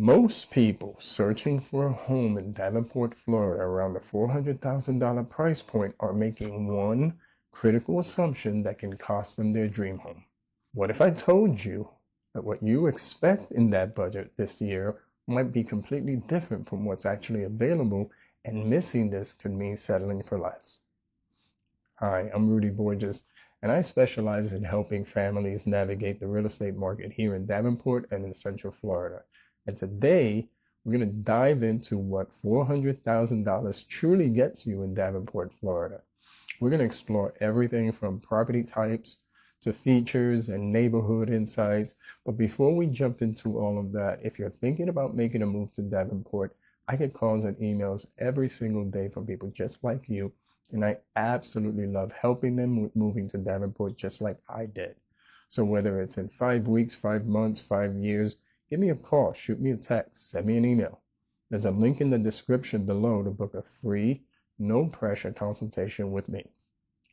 Most people searching for a home in Davenport, Florida around the $400,000 price point are making one critical assumption that can cost them their dream home. What if I told you that what you expect in that budget this year might be completely different from what's actually available, and missing this could mean settling for less? Hi, I'm Rudy Borges, and I specialize in helping families navigate the real estate market here in Davenport and in Central Florida. And today, we're going to dive into what $400,000 truly gets you in Davenport, Florida. We're going to explore everything from property types to features and neighborhood insights. But before we jump into all of that, if you're thinking about making a move to Davenport, I get calls and emails every single day from people just like you. And I absolutely love helping them with moving to Davenport just like I did. So whether it's in 5 weeks, 5 months, 5 years, give me a call, shoot me a text, send me an email. There's a link in the description below to book a free, no pressure consultation with me.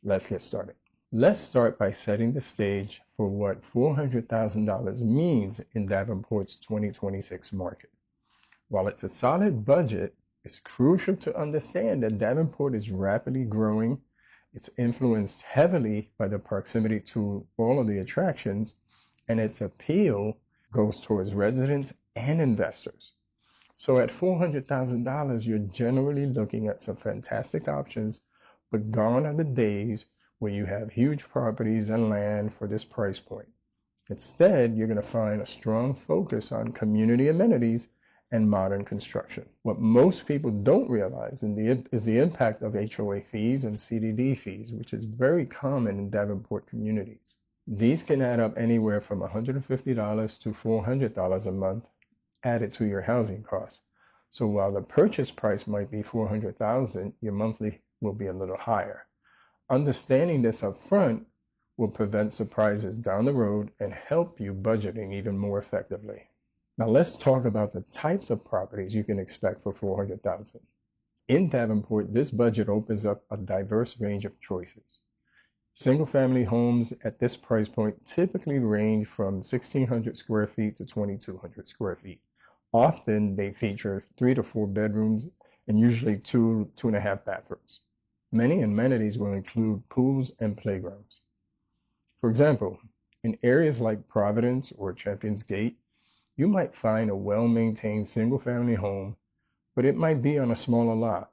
Let's get started. Let's start by setting the stage for what $400,000 means in Davenport's 2026 market. While it's a solid budget, it's crucial to understand that Davenport is rapidly growing. It's influenced heavily by the proximity to all of the attractions, and its appeal goes towards residents and investors. So at $400,000, you're generally looking at some fantastic options, but gone are the days where you have huge properties and land for this price point. Instead, you're going to find a strong focus on community amenities and modern construction. What most people don't realize is the impact of HOA fees and CDD fees, which is very common in Davenport communities. These can add up anywhere from $150 to $400 a month added to your housing costs. So while the purchase price might be $400,000, your monthly will be a little higher. Understanding this up front will prevent surprises down the road and help you budgeting even more effectively. Now let's talk about the types of properties you can expect for $400,000. In Davenport, this budget opens up a diverse range of choices. Single-family homes at this price point typically range from 1,600 square feet to 2,200 square feet. Often they feature 3 to 4 bedrooms and usually 2.5 bathrooms. Many amenities will include pools and playgrounds. For example, in areas like Providence or Champions Gate, you might find a well-maintained single-family home, but it might be on a smaller lot.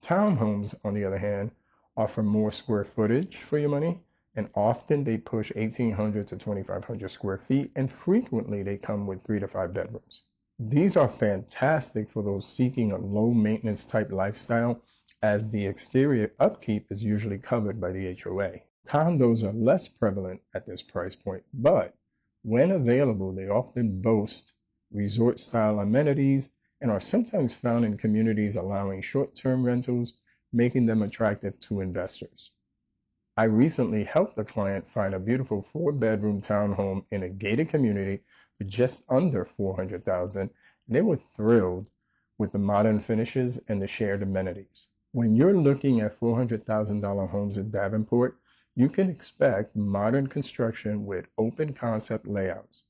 Townhomes, on the other hand, offer more square footage for your money, and often they push 1,800 to 2,500 square feet, and frequently they come with 3 to 5 bedrooms. These are fantastic for those seeking a low-maintenance type lifestyle, as the exterior upkeep is usually covered by the HOA. Condos are less prevalent at this price point, but when available, they often boast resort-style amenities and are sometimes found in communities allowing short-term rentals, making them attractive to investors. I recently helped a client find a beautiful 4-bedroom townhome in a gated community for just under $400,000, and they were thrilled with the modern finishes and the shared amenities. When you're looking at $400,000 homes in Davenport, you can expect modern construction with open concept layouts.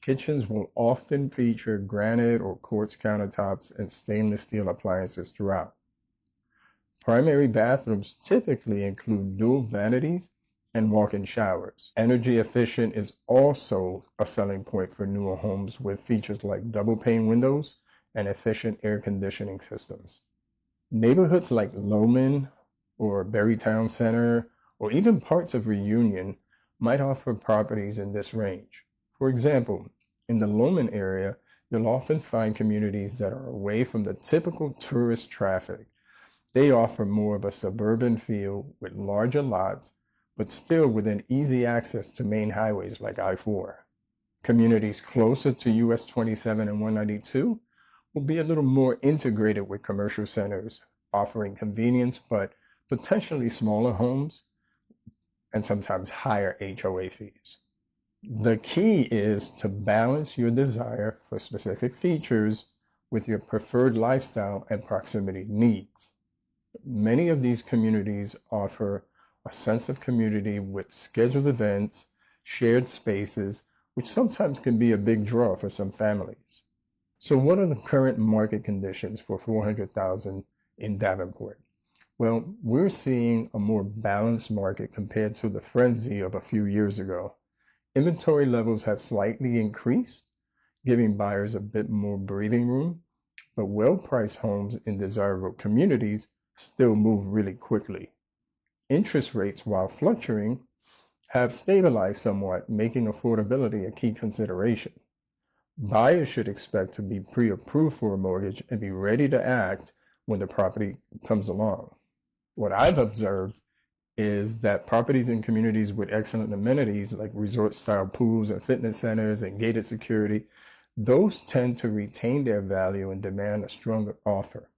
Kitchens will often feature granite or quartz countertops and stainless steel appliances throughout. Primary bathrooms typically include dual vanities and walk-in showers. Energy efficient is also a selling point for newer homes with features like double pane windows and efficient air conditioning systems. Neighborhoods like Lowman or Berrytown Center or even parts of Reunion might offer properties in this range. For example, in the Lowman area, you'll often find communities that are away from the typical tourist traffic. They offer more of a suburban feel with larger lots, but still within easy access to main highways like I-4. Communities closer to US 27 and 192 will be a little more integrated with commercial centers, offering convenience but potentially smaller homes and sometimes higher HOA fees. The key is to balance your desire for specific features with your preferred lifestyle and proximity needs. Many of these communities offer a sense of community with scheduled events, shared spaces, which sometimes can be a big draw for some families. So what are the current market conditions for 400,000 in Davenport? Well, we're seeing a more balanced market compared to the frenzy of a few years ago. Inventory levels have slightly increased, giving buyers a bit more breathing room, but well-priced homes in desirable communities still move really quickly. Interest rates, while fluctuating, have stabilized somewhat, making affordability a key consideration. Buyers should expect to be pre-approved for a mortgage and be ready to act when the property comes along. What I've observed is that properties in communities with excellent amenities like resort-style pools and fitness centers and gated security, those tend to retain their value and demand a stronger offer.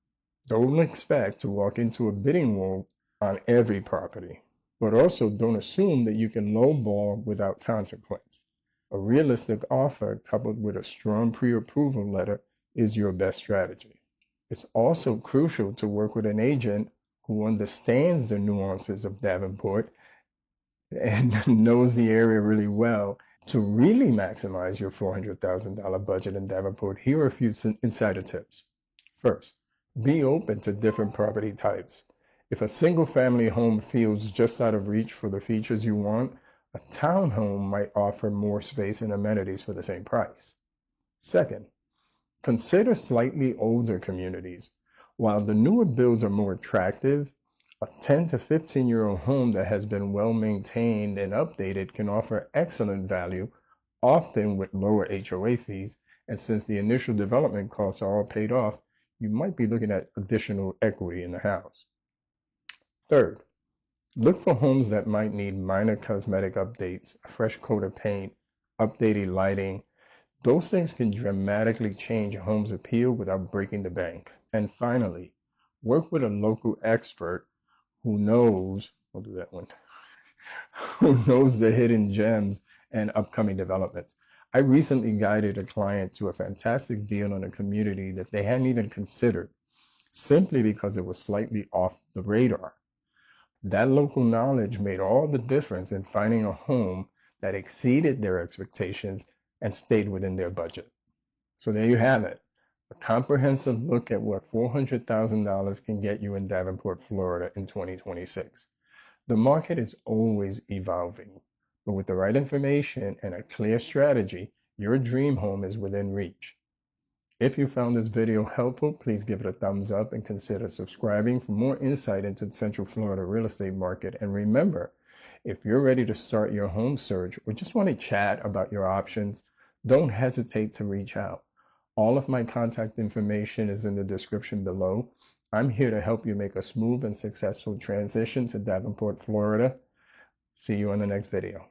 Don't expect to walk into a bidding war on every property, but also don't assume that you can lowball without consequence. A realistic offer coupled with a strong pre-approval letter is your best strategy. It's also crucial to work with an agent who understands the nuances of Davenport and knows the area really well. To really maximize your $400,000 budget in Davenport, here are a few insider tips. First, be open to different property types. If a single family home feels just out of reach for the features you want, a townhome might offer more space and amenities for the same price. Second, consider slightly older communities. While the newer builds are more attractive, a 10 to 15-year-old home that has been well maintained and updated can offer excellent value, often with lower HOA fees. And since the initial development costs are all paid off, you might be looking at additional equity in the house. Third, look for homes that might need minor cosmetic updates, a fresh coat of paint, updated lighting. Those things can dramatically change a home's appeal without breaking the bank. And finally, work with a local expert who knows, I'll do that one, who knows the hidden gems and upcoming developments. I recently guided a client to a fantastic deal on a community that they hadn't even considered, simply because it was slightly off the radar. That local knowledge made all the difference in finding a home that exceeded their expectations and stayed within their budget. So there you have it, a comprehensive look at what $400,000 can get you in Davenport, Florida in 2026. The market is always evolving, but with the right information and a clear strategy, your dream home is within reach. If you found this video helpful, please give it a thumbs up and consider subscribing for more insight into the Central Florida real estate market. And remember, if you're ready to start your home search or just want to chat about your options, don't hesitate to reach out. All of my contact information is in the description below. I'm here to help you make a smooth and successful transition to Davenport, Florida. See you on the next video.